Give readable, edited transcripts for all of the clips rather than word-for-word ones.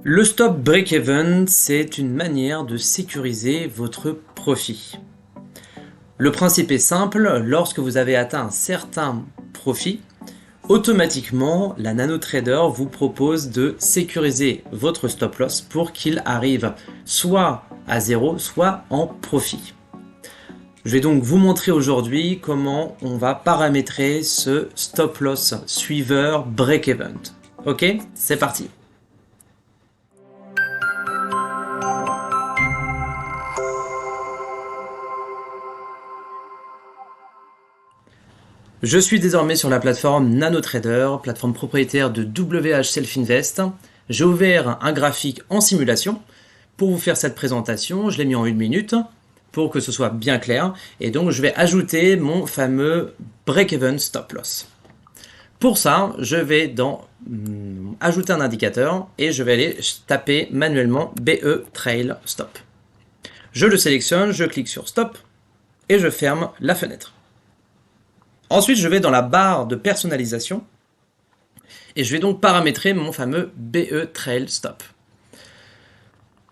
Le stop break-even, c'est une manière de sécuriser votre profit. Le principe est simple, lorsque vous avez atteint un certain profit, automatiquement, la NanoTrader vous propose de sécuriser votre stop loss pour qu'il arrive soit à zéro, soit en profit. Je vais donc vous montrer aujourd'hui comment on va paramétrer ce stop loss suiveur break-even. Ok, c'est parti. Je suis désormais sur la plateforme NanoTrader, plateforme propriétaire de WH Self Invest. J'ai ouvert un graphique en simulation. Pour vous faire cette présentation, je l'ai mis en 1 minute pour que ce soit bien clair. Et donc je vais ajouter mon fameux break-even stop loss. Pour ça, je vais dans ajouter un indicateur et je vais aller taper manuellement BE Trail Stop. Je le sélectionne, je clique sur Stop et je ferme la fenêtre. Ensuite, je vais dans la barre de personnalisation et je vais donc paramétrer mon fameux BE Trail Stop.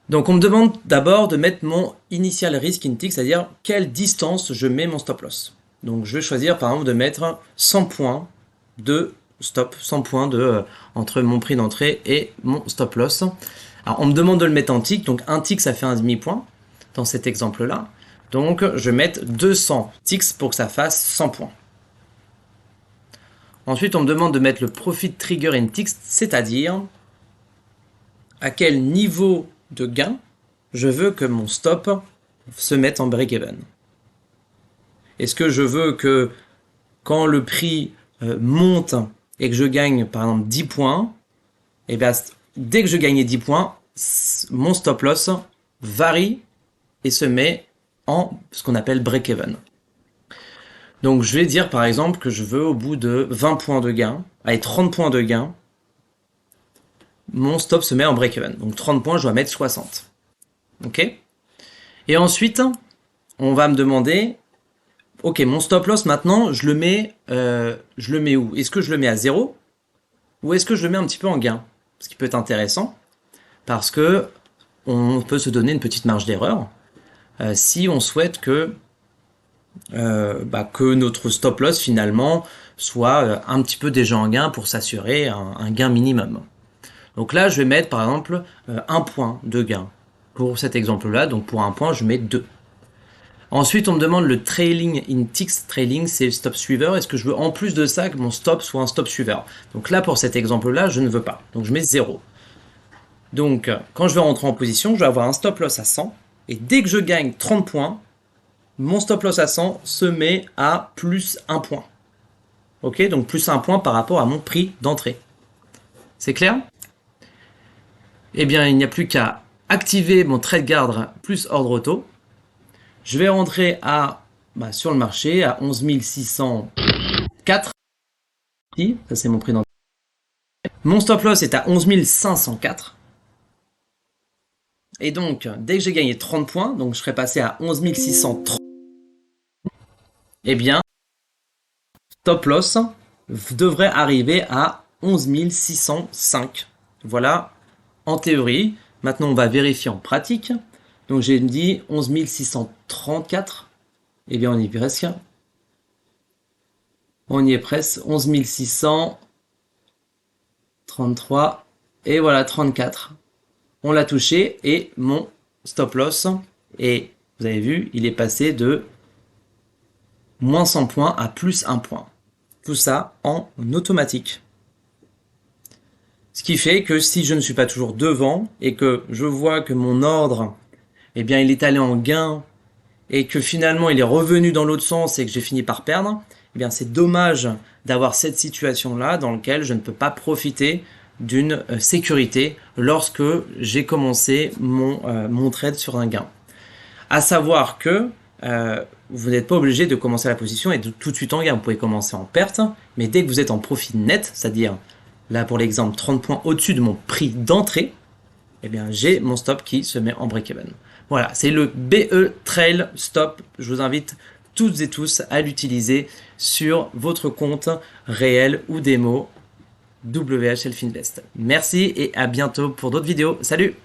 Donc on me demande d'abord de mettre mon Initial Risk in Tick, c'est-à-dire quelle distance je mets mon stop loss. Donc je vais choisir par exemple de mettre 100 points de stop, 100 points entre mon prix d'entrée et mon stop loss. Alors on me demande de le mettre en tick, donc un tick ça fait un demi-point dans cet exemple-là. Donc je vais mettre 200 ticks pour que ça fasse 100 points. Ensuite, on me demande de mettre le Profit Trigger in Ticks, c'est-à-dire à quel niveau de gain je veux que mon stop se mette en break-even. Est-ce que je veux que quand le prix monte et que je gagne par exemple 10 points, et bien, dès que je gagne 10 points, mon stop loss varie et se met en ce qu'on appelle break-even. Donc je vais dire par exemple que je veux au bout de 20 points de gain, avec 30 points de gain, mon stop se met en break-even. Donc 30 points, je dois mettre 60. Ok? Et ensuite, on va me demander, ok, mon stop loss maintenant, je le mets où? Est-ce que je le mets à 0 ou est-ce que je le mets un petit peu en gain? Ce qui peut être intéressant, parce que on peut se donner une petite marge d'erreur si on souhaite que notre stop loss finalement soit un petit peu déjà en gain pour s'assurer un gain minimum. Donc là, je vais mettre par exemple un point de gain pour cet exemple-là. Donc pour un point, je mets 2. Ensuite, on me demande le trailing in ticks. Trailing, c'est stop suiveur. Est-ce que je veux en plus de ça que mon stop soit un stop suiveur? Donc là, pour cet exemple-là, je ne veux pas. Donc je mets 0. Donc quand je vais rentrer en position, je vais avoir un stop loss à 100. Et dès que je gagne 30 points, mon stop loss à 100 se met à plus 1 point. Ok, donc plus 1 point par rapport à mon prix d'entrée. C'est clair? Eh bien, il n'y a plus qu'à activer mon trade guard plus ordre auto. Je vais rentrer sur le marché à 11 604. Ça, c'est mon prix d'entrée. Mon stop loss est à 11 504. Et donc, dès que j'ai gagné 30 points, donc je serai passé à 11 630. Eh bien, stop loss devrait arriver à 11 605. Voilà, en théorie. Maintenant, on va vérifier en pratique. Donc, j'ai dit 11 634. Eh bien, on y est presque. On y est presque. 11 633. Et voilà, 34. On l'a touché et mon stop loss, et vous avez vu, il est passé de moins 100 points à plus 1 point. Tout ça en automatique. Ce qui fait que si je ne suis pas toujours devant et que je vois que mon ordre, eh bien, il est allé en gain et que finalement il est revenu dans l'autre sens et que j'ai fini par perdre, eh bien, c'est dommage d'avoir cette situation-là dans laquelle je ne peux pas profiter d'une sécurité lorsque j'ai commencé mon trade sur un gain. À savoir que vous n'êtes pas obligé de commencer la position et de tout de suite en gain. Vous pouvez commencer en perte, mais dès que vous êtes en profit net, c'est-à-dire là pour l'exemple 30 points au-dessus de mon prix d'entrée, eh bien j'ai mon stop qui se met en break-even. Voilà, c'est le BE Trail Stop. Je vous invite toutes et tous à l'utiliser sur votre compte réel ou démo. WH Self Invest. Merci et à bientôt pour d'autres vidéos. Salut!